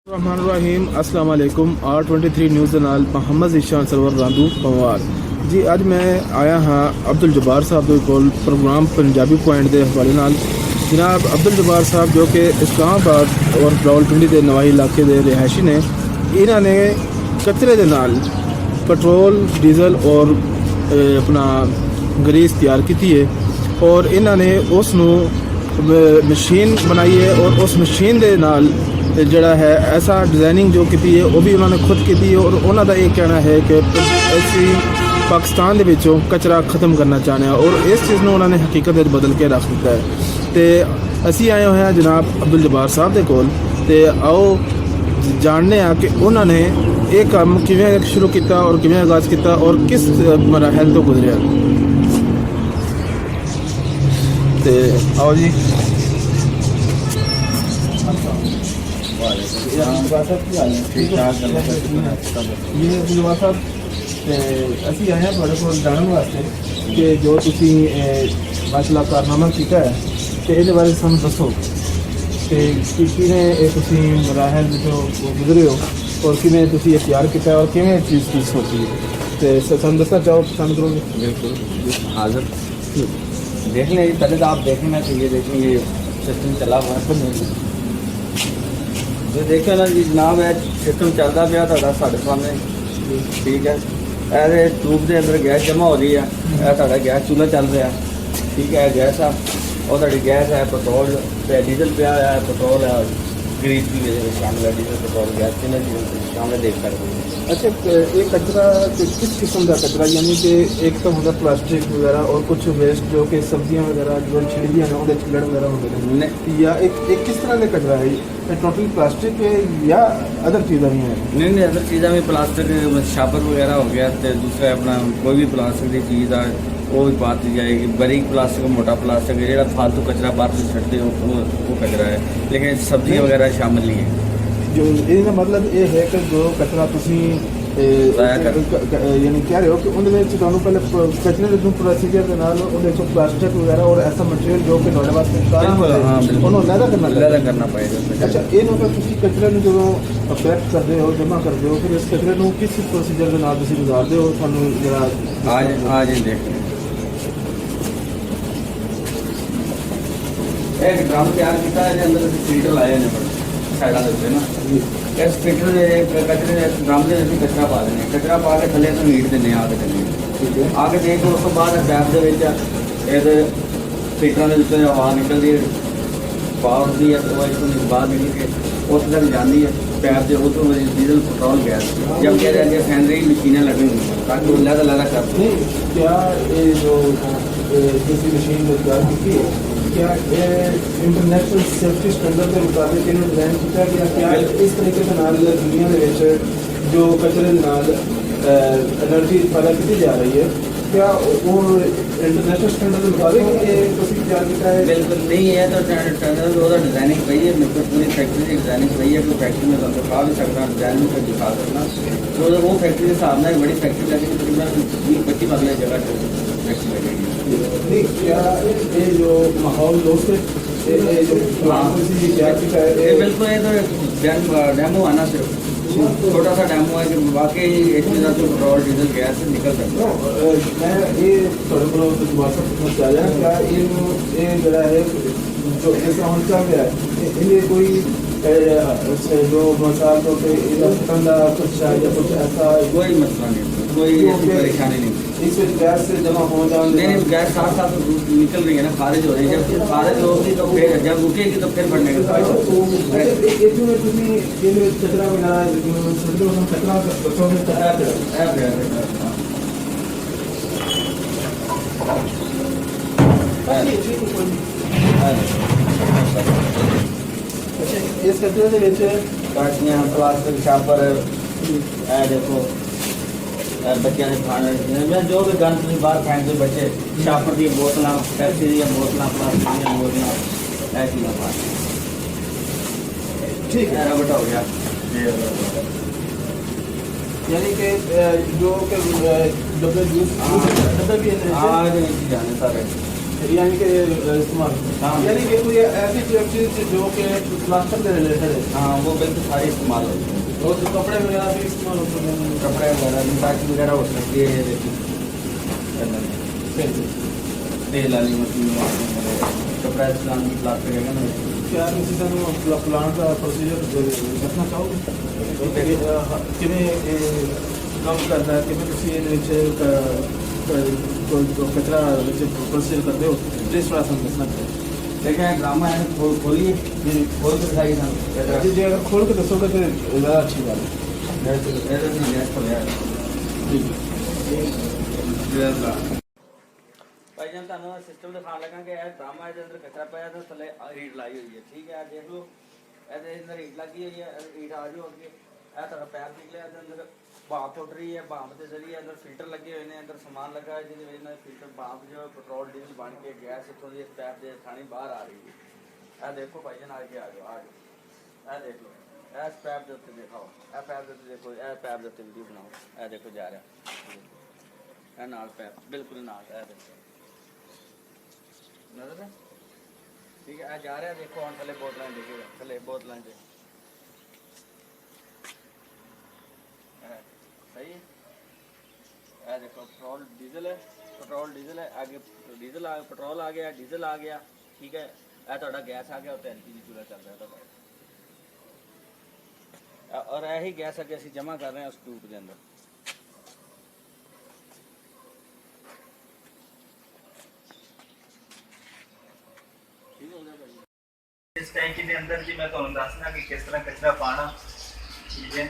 रहमान अस्सलाम वालेकुम R23 news ਦੇ ਨਾਲ ਮੁਹੰਮਦ ਈਸ਼ਾਨ ਸਰਵਰ ਰਾਂਦੂ ਪੰਵਾਰ ਜੀ। ਅੱਜ ਮੈਂ ਆਇਆ ਹਾਂ ਅਬਦੁਲ ਜਬਾਰ ਸਾਹਿਬ ਦੇ ਕੋਲ ਪ੍ਰੋਗਰਾਮ ਪੰਜਾਬੀ ਪੁਆਇੰਟ ਦੇ ਹਵਾਲੇ ਨਾਲ। ਜਨਾਬ ਅਬਦੁਲ ਜਬਾਰ ਸਾਹਿਬ ਜੋ ਕਿ ਇਸਲਾਮਾਬਾਦ ਔਰ ਰਾਵਲਪਿੰਡੀ ਦੇ ਨਵਾਈ ਇਲਾਕੇ ਦੇ ਰਿਹਾਇਸ਼ੀ ਨੇ, ਇਹਨਾਂ ਨੇ ਕਚਰੇ ਦੇ ਨਾਲ ਪੈਟਰੋਲ ਡੀਜ਼ਲ ਔਰ ਆਪਣਾ ਗਰੀਸ ਤਿਆਰ ਕੀਤੀ ਹੈ ਔਰ ਇਹਨਾਂ ਨੇ ਉਸ ਨੂੰ ਮਸ਼ੀਨ ਬਣਾਈ ਹੈ ਔਰ ਉਸ ਮਸ਼ੀਨ ਦੇ ਨਾਲ ਜਿਹੜਾ ਹੈ ਐਸਾ ਡਿਜ਼ਾਈਨਿੰਗ ਜੋ ਕੀਤੀ ਹੈ ਉਹ ਵੀ ਉਹਨਾਂ ਨੇ ਖੁਦ ਕੀਤੀ ਹੈ ਔਰ ਉਹਨਾਂ ਦਾ ਇਹ ਕਹਿਣਾ ਹੈ ਕਿ ਅਸੀਂ ਪਾਕਿਸਤਾਨ ਦੇ ਵਿੱਚੋਂ ਕਚਰਾ ਖਤਮ ਕਰਨਾ ਚਾਹੁੰਦੇ ਹਾਂ ਔਰ ਇਸ ਚੀਜ਼ ਨੂੰ ਉਹਨਾਂ ਨੇ ਹਕੀਕਤ ਵਿੱਚ ਬਦਲ ਕੇ ਰੱਖ ਦਿੱਤਾ ਹੈ। ਤੇ ਅਸੀਂ ਆਏ ਹੋਏ ਹਾਂ ਜਨਾਬ ਅਬਦੁਲ ਜਬਾਰ ਸਾਹਿਬ ਦੇ ਕੋਲ ਤੇ ਆਓ ਜਾਣਦੇ ਹਾਂ ਕਿ ਉਹਨਾਂ ਨੇ ਇਹ ਕੰਮ ਕਿਵੇਂ ਸ਼ੁਰੂ ਕੀਤਾ ਔਰ ਕਿਵੇਂ ਆਗਾਜ਼ ਕੀਤਾ ਔਰ ਕਿਸ ਮਰਾਹਲ ਤੋਂ ਗੁਜ਼ਰਿਆ। ਤੇ आओ जी ਅਸੀਂ ਆਏ ਹਾਂ ਤੁਹਾਡੇ ਕੋਲ ਜਾਣਨ ਵਾਸਤੇ ਕਿ ਜੋ ਤੁਸੀਂ ਮਾਸ਼ਾਅੱਲਾ ਕਾਰਨਾਮਾ ਕੀਤਾ ਹੈ ਤੇ ਇਹਦੇ ਬਾਰੇ ਸਾਨੂੰ ਦੱਸੋ ਕਿ ਕਿਵੇਂ ਇਹ ਤੁਸੀਂ ਮਰਾਹਲ ਵਿੱਚੋਂ ਗੁਜ਼ਰੇ ਹੋ ਔਰ ਕਿਵੇਂ ਤੁਸੀਂ ਇਹ ਤਿਆਰ ਕੀਤਾ ਔਰ ਕਿਵੇਂ ਇਹ ਚੀਜ਼ ਸੋਚੀ ਤੇ ਸਾਨੂੰ ਦੱਸਣਾ ਚਾਹੋ, ਪਸੰਦ ਕਰੋਗੇ? बिल्कुल हाजिर देख लें, पहले तो आप देखना चाहिए, देखें ये सिस्टम चला हुआ है जो देखो ना जी जनाब, है सिस्टम चलता पाया ਤੁਹਾਡਾ ਸਾਡੇ ਸਾਹਮਣੇ, ठीक है। ਇਹਦੇ ਟੂਬ ਦੇ ਅੰਦਰ ਗੈਸ ਜਮ੍ਹਾਂ ਹੋ ਰਹੀ ਹੈ, ਇਹ ਤੁਹਾਡਾ ਗੈਸ ਚੁੱਲ੍ਹਾ ਚੱਲ ਰਿਹਾ, ਠੀਕ ਹੈ। ਗੈਸ ਆ ਉਹ ਤੁਹਾਡੀ ਗੈਸ ਹੈ, ਪੈਟਰੋਲ ਤੇ ਡੀਜ਼ਲ ਪਿਆ ਹੈ, ਪੈਟਰੋਲ ਹੈ, ਗਰੀਸ ਵੀ ਇਹਦੇ ਵਿੱਚ ਸ਼ਾਮਿਲ ਹੈ, ਡੀਜ਼ਲ ਪੈਟਰੋਲ ਗੈਸ ਤਿੰਨੇ ਚੀਜ਼ਾਂ ਸਾਹਮਣੇ ਦੇਖ ਸਕਦੇ ਹੋ। अच्छा, ये कचरा किस किस्म का कचरा, यानी कि एक तो होगा प्लास्टिक वगैरह और कुछ वेस्ट जो कि सब्जियां वगैरह जो छिड़ियाँ हैं उनके छिलड़ वगैरह होते हैं, या एक किस तरह का कचरा है? टोटल प्लास्टिक है या अदर चीज़ें भी हैं? नहीं अदर चीज़ें भी प्लास्टिक शापर वगैरह हो गया, तो दूसरा अपना कोई भी प्लास्टिक की चीज़ है वो भी बात दी जाएगी। बारीक प्लास्टिक मोटा प्लास्टिक जो फालतू कचरा बाहर से छटते हो वो कचरा है, लेकिन सब्जियां वगैरह शामिल नहीं है। जो ਇਹਦਾ ਮਤਲਬ ਇਹ ਹੈ ਕਿ ਜੋ ਕਚਰਾ ਤੁਸੀਂ ਯਾਨੀ ਕਹਿ ਰਹੇ ਹੋ ਕਿ ਉਹਦੇ ਵਿੱਚ ਤੁਹਾਨੂੰ ਪਹਿਲੇ ਕਚਰੇ ਦੇ ਨੂੰ ਪ੍ਰੋਸੀਜਰ ਦੇ ਨਾਲ ਉਹਦੇ ਵਿੱਚ ਪਲਾਸਟਿਕ ਵਗੈਰਾ ਔਰ ਐਸਾ ਮਟੀਰੀਅਲ ਜੋ ਕਿ ਤੁਹਾਡੇ ਵਾਸਤੇ ਸਾਰਾ ਉਹਨੂੰ ਅਲੱਗ ਕਰਨਾ ਪਏਗਾ। ਅੱਛਾ, ਇਹਨੂੰ ਫਿਰ ਤੁਸੀਂ ਕਚਰੇ ਨੂੰ ਜਦੋਂ ਪੈਕ ਕਰਦੇ ਹੋ, ਜਮ੍ਹਾਂ ਕਰਦੇ ਹੋ, ਫਿਰ ਇਸ ਕਚਰੇ ਨੂੰ ਕਿਸ ਪ੍ਰੋਸੀਜਰ ਦੇ ਨਾਲ ਤੁਸੀਂ ਗੁਜ਼ਾਰਦੇ ਹੋ? ਤੁਹਾਨੂੰ ਜਿਹੜਾ आज देख एक ड्रम तैयार किया है, अंदर फील्टर लाए ने साइडा दे उत्ते ना, इस फील्टर दे कचरे दे ड्रम दे ਅਸੀਂ कचरा पा देने, कचरा पा के थल्ले ਤੋਂ मीट दिंने आग चलने, ठीक है। आग दे के ਉਸ ਤੋਂ ਬਾਅਦ ਪੈਪ ਦੇ ਵਿੱਚ ਇਹਦੇ ਫੀਲਟਰਾਂ ਦੇ ਵਿੱਚੋਂ ਹਵਾ ਨਿਕਲਦੀ ਹੈ, ਪਾਵਰ ਦੀ ਹੈ, ਉਹ ਇਸ ਤੋਂ ਬਾਹਰ ਨਿਕਲ ਕੇ ਉਸ ਤੱਕ ਜਾਂਦੀ है पैप से, वो तो डीजल पेट्रोल गैस जब क्या जाती है सैनरी मशीनें लगेंगी ताकि वो लहदा लहदा कर नहीं। क्या ये जो दूसरी मशीन तैयार की है, क्या ये इंटरनेशनल सेफ्टी स्टैंडर्ड के मुताबिक इन्होंने डिजाइन किया गया? क्या इस तरीके से नाल दुनिया के जो कचरे नाल एनर्जी पैदा की जा रही है, क्या वो इंटरनेशनल स्टैंडर्ड के मुताबिक ये तैयार किया है? बिल्कुल नहीं है, तो स्टैंडर्ड वो डिजाइनिंग सही है, बिल्कुल पूरी फैक्ट्री की डिजाइनिंग सही है, कोई फैक्ट्री में तो दिखा भी सकता, डिजाइन भी कोई दिखा सकना, तो वो फैक्ट्री के हिसाब से बड़ी फैक्ट्री लगेगी, तकरीबन 20-25 बदले जगह फैक्ट्री लगेगी। नहीं, क्या ये जो माहौल दोस्त है ये जो बिल्कुल ये तो डेमो आना सिर्फ छोटा सा डेमो है कि वाकई एक चीज़ तो पेट्रोल डीजल गैस से निकल सकता है। मैं ये थोड़े को पूछना चाह क्या ये जरा है जो ऐसा होना चाह गया है इन्हें कोई जो मसाल तो ठंडा कुछ या कुछ ऐसा कोई मसला नहीं, कोई परेशानी नहीं, इस गैस से जमा हो जाए नहीं गैस साथ साथ निकल रही है ना, खारिज हो रही है, जब खारिज होगी तो फिर जब रुकेगी तो फिर बढ़ने का कचरा वगैरह इस कचरे के काटियाँ प्लास्टिक शापर देखो बच्चों ने खाने मैं जो भी गंद नहीं बाहर फेंकते बच्चे शापर दी बोतल पैप्सी दी बोतल प्लास्टिक दी बोतल ऐसी ना पाए, ठीक है। रबट हो गया यानी कि जो डब्बे जूस डब्बे भी जाने सारे यानी कि इस्तेमाल हाँ। यानी कि कोई ऐसी चीज़ जो कि प्लास्टर से रिलेटेड है हाँ वो बिल्कुल सारे इस्तेमाल होते हैं। और तो कपड़े वगैरह भी इस्तेमाल होते हैं कपड़े वगैरह मिसाज वगैरह हो सकती है ये देखिए तेल वाली मशीन कपड़ा इस्लाम की प्लास्टिक है ना। क्या किसी का प्लान का प्रोसीजर देखना चाहोगे किमें ਕੰਮ ਕਰਦਾ ਕਿਵੇਂ ਤੁਸੀਂ ਇਹਦੇ ਵਿੱਚ ਕੋਈ ਕਚਰਾ ਵਿੱਚ ਪ੍ਰੋਸੀਜਰ ਕਰਦੇ ਹੋ ਪਲੀਜ਼ ਥੋੜਾ ਸਾਨੂੰ ਦੱਸਣਾ लेकिन ड्रामा है खोलिए खोल के दिखाइए ना ਜੀ ਜੇ ਅਗਰ ਖੋਲ ਕੇ ਦੱਸੋਗੇ ਤਾਂ ਜ਼ਿਆਦਾ ਅੱਛੀ ਗੱਲ ਹੈ गैस खोल यार ਭਾਈ ਜਾਨ ਤੁਹਾਨੂੰ ਸਿਸਟਮ ਦਿਖਾਉਣ ਲੱਗਾ ਕਿ ਇਹ ਡਰਾਮਾ ਦੇ ਅੰਦਰ ਕਚਰਾ ਪਿਆ ਤੇ ਥੱਲੇ ਰੀਡ ਲਾਈ ਹੋਈ ਹੈ ਠੀਕ ਹੈ ਦੇਖ ਲਓ ਇਹਦੇ ਅੰਦਰ ਰੀਡ ਲੱਗੀ ਹੋਈ ਹੈ ਰੀਡ ਆ ਰਹੀ ਹੋਗੀ ਇਹ ਤੁਹਾਡਾ ਪੈਰ ਨਿਕਲਿਆ ਇਹਦੇ ਅੰਦਰ ਭਾਪ ਉੱਡ ਰਹੀ ਹੈ ਭਾਪ ਦੇ ਜ਼ਰੀਏ ਅੰਦਰ ਫਿਲਟਰ ਲੱਗੇ ਹੋਏ ਨੇ ਅੰਦਰ ਸਮਾਨ ਲੱਗਾ ਹੈ ਜਿਹਦੇ ਵਿੱਚ ਨਾਲ ਫਿਲਟਰ ਭਾਪ ਜੋ ਪੈਟਰੋਲ ਡੀਜ਼ਲ ਬਣ ਕੇ ਗੈਸ ਇੱਥੋਂ ਦੀ ਪੈਪ ਦੇ ਥਾਣੀ ਬਾਹਰ ਆ ਰਹੀ ਹੈ ਇਹ ਦੇਖੋ ਭਾਈ ਜਾਨ ਆ ਜਾਓ ਇਹ ਦੇਖ ਲਓ ਇਸ ਪੈਪ ਦੇ ਉੱਤੇ ਦਿਖਾਓ ਇਹ ਪੈਪ ਦੇ ਉੱਤੇ ਦੇਖੋ ਇਹ ਪੈਪ ਦੇ ਉੱਤੇ ਵੀਡੀਓ ਬਣਾਓ ਇਹ ਦੇਖੋ ਜਾ ਰਿਹਾ ਇਹ ਨਾਲ ਪੈਪ ਬਿਲਕੁਲ ਨਾਲ ਇਹ ਦੇਖੋ ਨਜ਼ਰ ਹੈ ਠੀਕ ਹੈ ਇਹ ਜਾ ਰਿਹਾ ਦੇਖੋ ਹੁਣ ਥੱਲੇ ਬੋਤਲਾਂ ਦੇਖੇਗਾ ਥੱਲੇ ਬੋਤਲਾਂ 'ਚ सही है देखो पेट्रोल डीजल है आगे डीजल पेट्रोल आ गया डीजल आ गया ठीक है थोड़ा गैस आ गया LPG चूल्हा चल रहा था और यही गैस अगे असीं जमा कर रहे हैं उस ट्यूब के अंदर ठीक हो गया भाई इस टैंकी के अंदर जी मैं तुहानूं दसना कि किस तरह कचरा पाना ठीक है